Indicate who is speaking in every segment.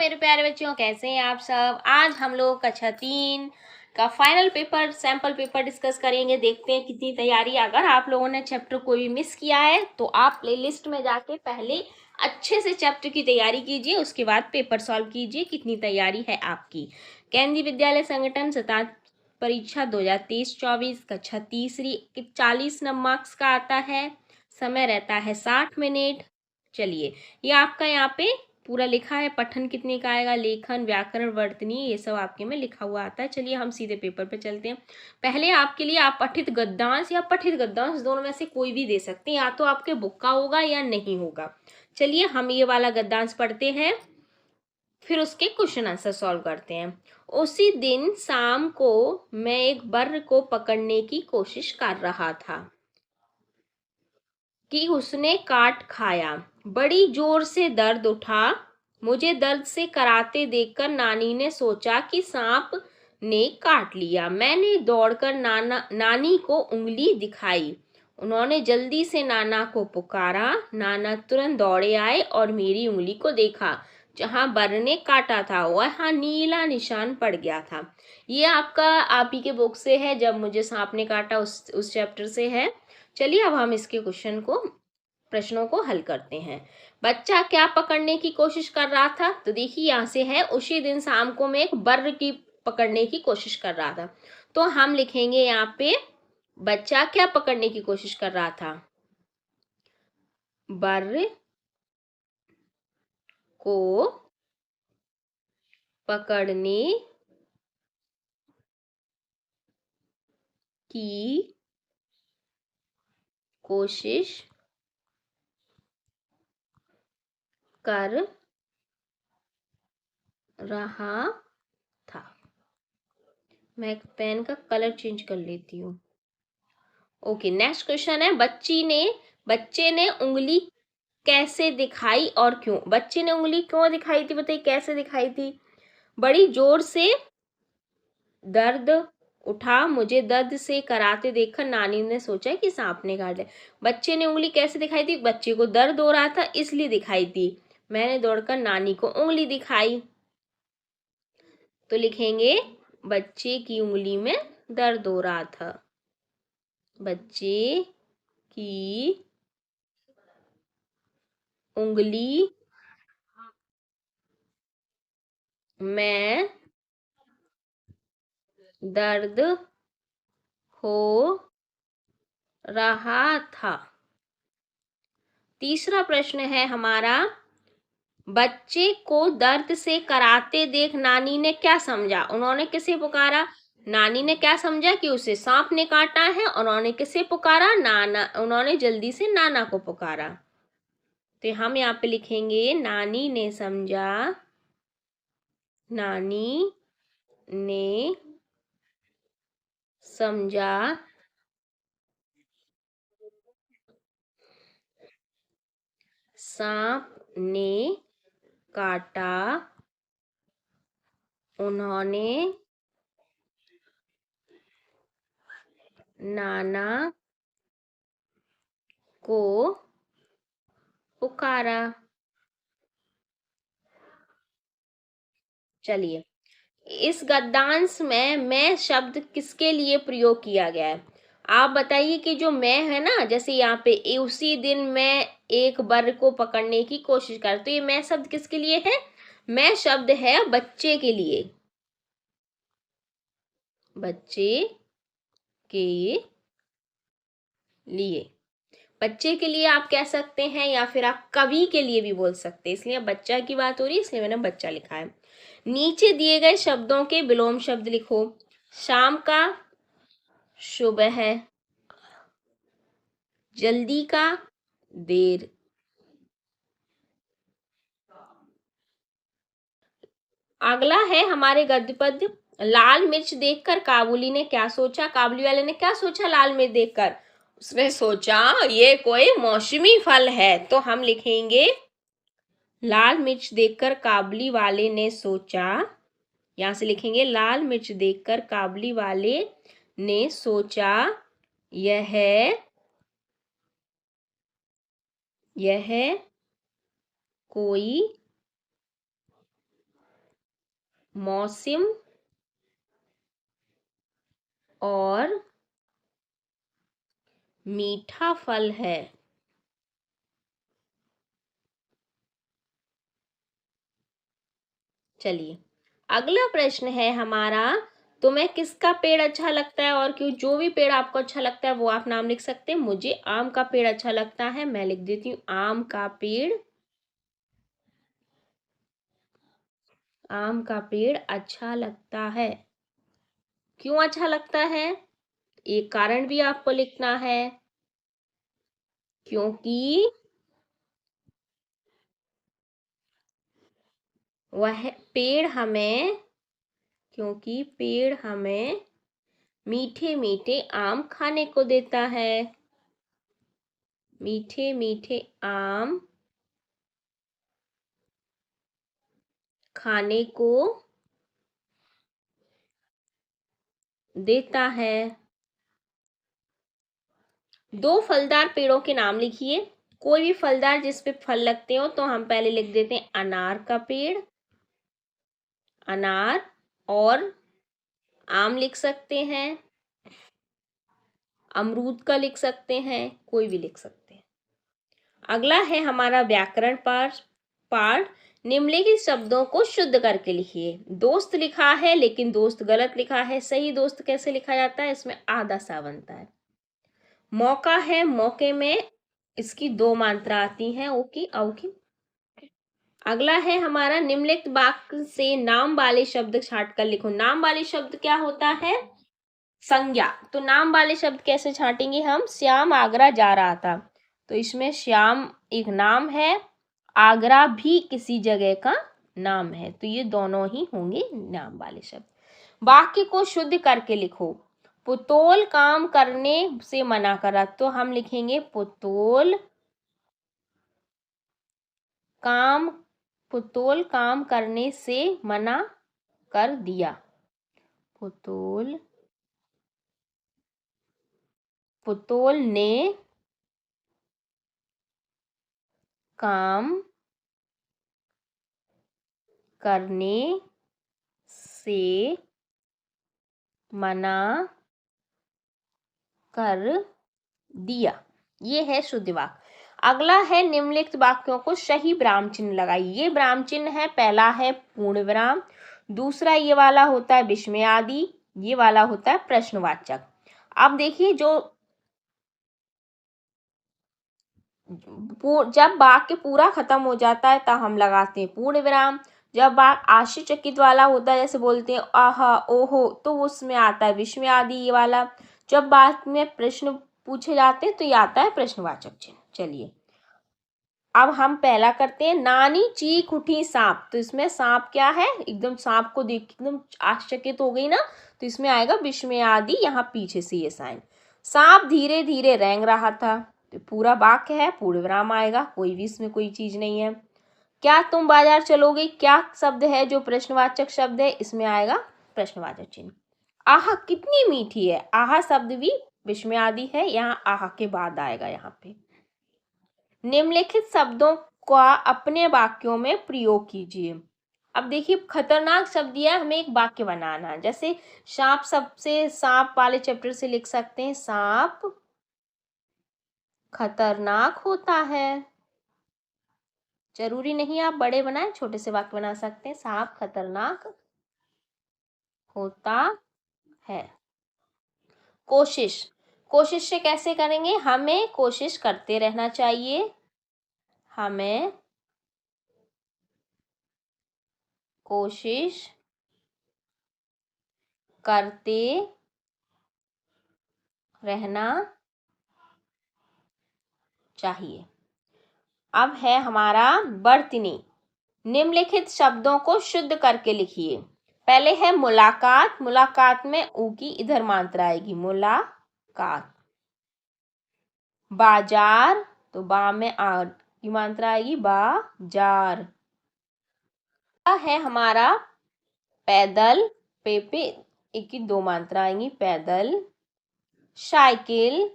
Speaker 1: मेरे प्यारे बच्चों, कैसे हैं आप सब। आज हम लोग कक्षा 3 का final paper sample paper discuss करेंगे। देखते हैं कितनी तैयारी। अगर आप लोगों ने चैप्टर कोई भी मिस किया है तो आप प्लेलिस्ट में जाके पहले अच्छे से चैप्टर की तैयारी कीजिए, उसके बाद पेपर सॉल्व कीजिए। कितनी तैयारी है आपकी। केंद्रीय विद्यालय संगठन शताब्दी परीक्षा 2023-24 कक्षा तीसरी 40 मार्क्स का आता है। समय रहता है 60 मिनट। चलिए, ये आपका यहाँ पे पूरा लिखा है। पठन कितने का आएगा, लेखन, व्याकरण, वर्तनी, ये सब आपके में लिखा हुआ आता है। चलिए हम सीधे पेपर पे चलते हैं। पहले आपके लिए आप पठित गद्यांश या पठित गद्यांश दोनों में से कोई भी दे सकते हैं, या तो आपके बुक का होगा या नहीं होगा। चलिए हम ये वाला गद्यांश पढ़ते हैं, फिर उसके क्वेश्चन आंसर सॉल्व करते हैं। उसी दिन शाम को मैं एक बर्र को पकड़ने की कोशिश कर रहा था कि उसने काट खाया। बड़ी जोर से दर्द उठा। मुझे दर्द से कराते देखकर नानी ने सोचा कि सांप ने काट लिया। मैंने दौड़कर नानी को उंगली दिखाई। उन्होंने जल्दी से नाना को पुकारा। नाना तुरंत दौड़े आए और मेरी उंगली को देखा। जहां बर ने काटा था वहां नीला निशान पड़ गया था। ये आपका आप ही के बुक से है, जब मुझे सांप ने काटा, उस चैप्टर से है। चलिए अब हम इसके प्रश्नों को हल करते हैं। बच्चा क्या पकड़ने की कोशिश कर रहा था, तो देखिए यहाँ से है, उसी दिन शाम को मैं एक बर्र की पकड़ने की कोशिश कर रहा था। तो हम लिखेंगे यहाँ पे बच्चा क्या पकड़ने की कोशिश कर रहा था, बर्र को पकड़ने की कोशिश कर रहा था। मैं पेन का कलर चेंज कर लेती हूँ। ओके, नेक्स्ट क्वेश्चन है, बच्चे ने उंगली कैसे दिखाई और क्यों। बच्चे ने उंगली क्यों दिखाई थी, बताइए कैसे दिखाई थी। बड़ी जोर से दर्द उठा। मुझे दर्द से कराते देखकर नानी ने सोचा कि सांप ने काट लिया। बच्चे ने उंगली कैसे दिखाई थी, बच्चे को दर्द हो रहा था इसलिए दिखाई थी। मैंने दौड़कर नानी को उंगली दिखाई। तो लिखेंगे बच्चे की उंगली में दर्द हो रहा था। बच्चे की उंगली में दर्द हो रहा था। तीसरा प्रश्न है हमारा, बच्चे को दर्द से कराते देख नानी ने क्या समझा। उन्होंने किसे पुकारा, नानी ने क्या समझा कि उसे सांप ने काटा है। उन्होंने किसे पुकारा, उन्होंने जल्दी से नाना को पुकारा। तो हम यहाँ पे लिखेंगे नानी ने समझा, नानी ने समझा सांप ने काटा। उन्होंने नाना को पुकारा। चलिए, इस गद्यांश में मैं शब्द किसके लिए प्रयोग किया गया है। आप बताइए कि जो मैं है ना, जैसे यहाँ पे उसी दिन मैं एक बर्र को पकड़ने की कोशिश कर, तो ये मैं शब्द किसके लिए है, मैं शब्द है बच्चे के लिए। बच्चे के लिए, बच्चे के लिए आप कह सकते हैं, या फिर आप कवि के लिए भी बोल सकते हैं। इसलिए बच्चा की बात हो रही है, इसलिए मैंने बच्चा लिखा है। नीचे दिए गए शब्दों के विलोम शब्द लिखो। शाम का, सुबह, जल्दी का, देर। अगला है हमारे गद्य पद्य। लाल मिर्च देखकर काबुली ने क्या सोचा। काबुली वाले ने क्या सोचा लाल मिर्च देखकर, उसने सोचा ये कोई मौसमी फल है। तो हम लिखेंगे लाल मिर्च देखकर काबुली वाले ने सोचा। यहां से लिखेंगे लाल मिर्च देखकर काबुली वाले ने सोचा यह कोई मौसम और मीठा फल है। चलिए अगला प्रश्न है हमारा, तुम्हें किसका पेड़ अच्छा लगता है और क्यों? जो भी पेड़ आपको अच्छा लगता है वो आप नाम लिख सकते हैं। मुझे आम का पेड़ अच्छा लगता है, मैं लिख देती हूँ आम का पेड़। आम का पेड़ अच्छा लगता है। क्यों अच्छा लगता है? एक कारण भी आपको लिखना है, क्योंकि वह पेड़ हमें क्योंकि पेड़ हमें मीठे मीठे आम खाने को देता है। मीठे मीठे आम खाने को देता है। दो फलदार पेड़ों के नाम लिखिए। कोई भी फलदार जिस पे फल लगते हो तो हम पहले लिख देते हैं अनार का पेड़, अनार, और आम लिख सकते हैं, अमरूद का लिख सकते हैं, कोई भी लिख सकते हैं। अगला है हमारा व्याकरण पार्ट। निम्नलिखित शब्दों को शुद्ध करके लिखिए। दोस्त लिखा है लेकिन दोस्त गलत लिखा है। सही दोस्त कैसे लिखा जाता है? इसमें आधा सा बनता है। मौका है, मौके में इसकी दो मात्रा आती हैं, ओ की, औ की। अगला है हमारा, निम्नलिखित वाक्य से नाम वाले शब्द छांट कर लिखो। नाम वाले शब्द क्या होता है? संज्ञा। तो नाम वाले शब्द कैसे छांटेंगे हम? श्याम आगरा जा रहा था, तो इसमें श्याम एक नाम है, आगरा भी किसी जगह का नाम है, तो ये दोनों ही होंगे नाम वाले शब्द। वाक्य को शुद्ध करके लिखो। पुतोल काम करने से मना करा, तो हम लिखेंगे काम पुतोल काम करने से मना कर दिया। पुतोल ने काम करने से मना कर दिया। ये है शुद्ध वाक्य। अगला है, निम्नलिखित वाक्यों को सही विराम चिन्ह लगाइए। ये विराम चिन्ह है, पहला है पूर्ण विराम, दूसरा ये वाला होता है विस्मय आदि, ये वाला होता है प्रश्नवाचक। अब देखिए, जब वाक्य पूरा खत्म हो जाता है तब हम लगाते हैं पूर्ण विराम। जब वाक्य आश्चर्यचकित वाला होता है, जैसे बोलते हैं आहा ओहो, तो उसमें आता है विस्मय आदि ये वाला। जब वाक्य में प्रश्न पूछे जाते हैं तो ये आता है प्रश्नवाचक चिन्ह। चलिए अब हम पहला करते हैं, नानी चीख उठी सांप। तो इसमें सांप क्या है? एकदम सांप को देख एकदम आश्चर्यचकित हो गई ना, तो इसमें आएगा विस्मय आदि, यहाँ पीछे से ये साइन। सांप धीरे धीरे रेंग रहा था, तो पूरा वाक्य है, पूर्ण विराम आएगा, कोई भी इसमें कोई चीज नहीं है। क्या तुम बाजार चलोगे? क्या शब्द है जो प्रश्नवाचक शब्द है, इसमें आएगा प्रश्नवाचक चिन्ह। आहा कितनी मीठी है, आहा शब्द भी विस्मय आदि है, यहाँ आहा के बाद आएगा यहाँ पे। निम्नलिखित शब्दों का अपने वाक्यों में प्रयोग कीजिए। अब देखिए, खतरनाक शब्द दिया है, हमें एक वाक्य बनाना है। जैसे सांप, सबसे सांप वाले चैप्टर से लिख सकते हैं, सांप खतरनाक होता है। जरूरी नहीं आप बड़े बनाए, छोटे से वाक्य बना सकते हैं। सांप खतरनाक होता है। कोशिश, कोशिश से कैसे करेंगे? हमें कोशिश करते रहना चाहिए। हमें कोशिश करते रहना चाहिए। अब है हमारा वर्तनी। निम्नलिखित शब्दों को शुद्ध करके लिखिए। पहले है मुलाकात। मुलाकात में ऊ की इधर मात्रा आएगी, मुलाकात। बाजार, तो बा में आ की मात्रा आएगी, बाजार। है हमारा पैदल, पे एक की दो मात्रा आएंगी, पैदल। साइकिल,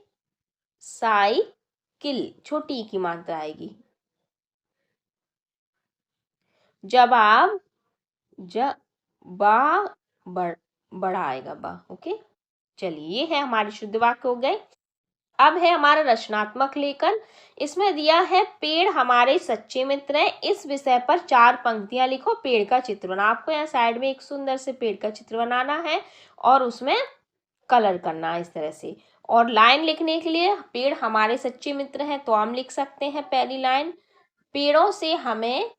Speaker 1: साइकिल, छोटी की मात्रा आएगी। जवाब, बा बढ़ बड़ा आएगा बा। ओके, चलिए ये है हमारे शुद्ध वाक्य हो गए। अब है हमारा रचनात्मक लेखन। इसमें दिया है पेड़ हमारे सच्चे मित्र हैं, इस विषय पर 4 पंक्तियां लिखो, पेड़ का चित्र बना। आपको यहाँ साइड में एक सुंदर से पेड़ का चित्र बनाना है और उसमें कलर करना है इस तरह से। और लाइन लिखने के लिए पेड़ हमारे सच्चे मित्र हैं तो हम लिख सकते हैं पहली लाइन, पेड़ों से हमें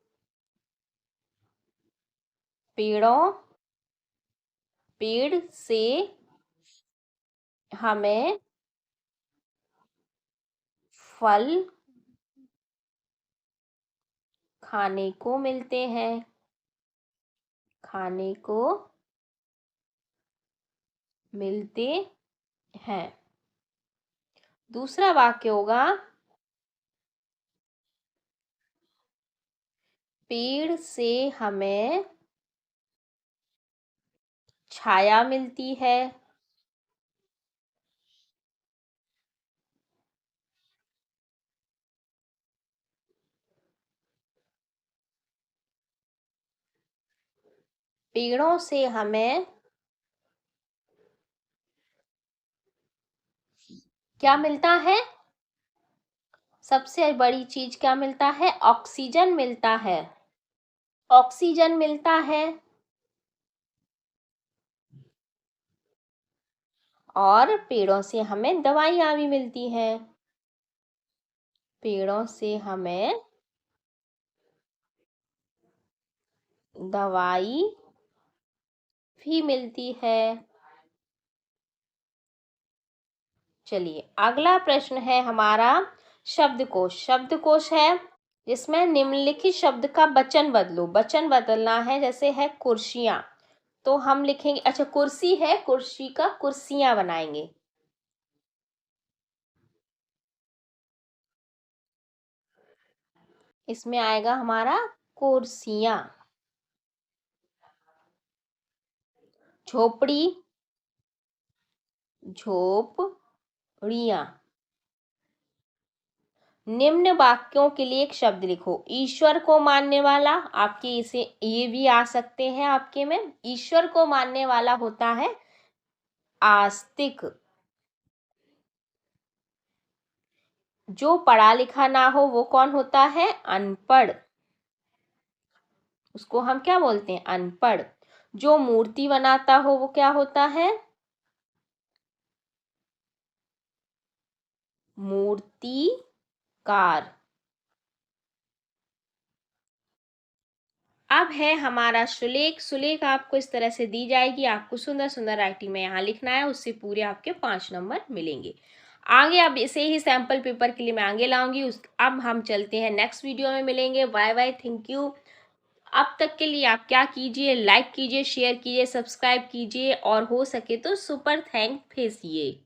Speaker 1: पेड़ से हमें फल खाने को मिलते हैं, खाने को मिलते हैं। दूसरा वाक्य होगा, पेड़ से हमें छाया मिलती है, पेड़ों से हमें क्या मिलता है? सबसे बड़ी चीज क्या मिलता है? ऑक्सीजन मिलता है, ऑक्सीजन मिलता है। और पेड़ों से हमें दवाइयाँ भी मिलती हैं, पेड़ों से हमें दवाई भी मिलती है। चलिए अगला प्रश्न है हमारा शब्दकोश। शब्दकोश है जिसमें निम्नलिखित शब्द का वचन बदलो। वचन बदलना है, जैसे है कुर्सियां, तो हम लिखेंगे, अच्छा कुर्सी है, कुर्सी का कुर्सियां बनाएंगे। इसमें आएगा हमारा कुर्सियां। झोपड़ी, झोपड़ियां। निम्न वाक्यों के लिए एक शब्द लिखो। ईश्वर को मानने वाला, आपके इसे ये भी आ सकते हैं आपके में। ईश्वर को मानने वाला होता है आस्तिक। जो पढ़ा लिखा ना हो वो कौन होता है? अनपढ़। उसको हम क्या बोलते हैं? अनपढ़। जो मूर्ति बनाता हो वो क्या होता है? मूर्तिकार। अब है हमारा सुलेख। सुलेख आपको इस तरह से दी जाएगी, आपको सुंदर सुंदर राइटिंग में यहाँ लिखना है, उससे पूरे आपके 5 नंबर मिलेंगे। आगे अब इसे ही सैम्पल पेपर के लिए मैं आगे लाऊंगी। अब हम चलते हैं नेक्स्ट वीडियो में मिलेंगे। Bye bye, thank you. अब तक के लिए आप क्या कीजिए, लाइक कीजिए, शेयर कीजिए, सब्सक्राइब कीजिए और हो सके तो सुपर थैंक भेजिए।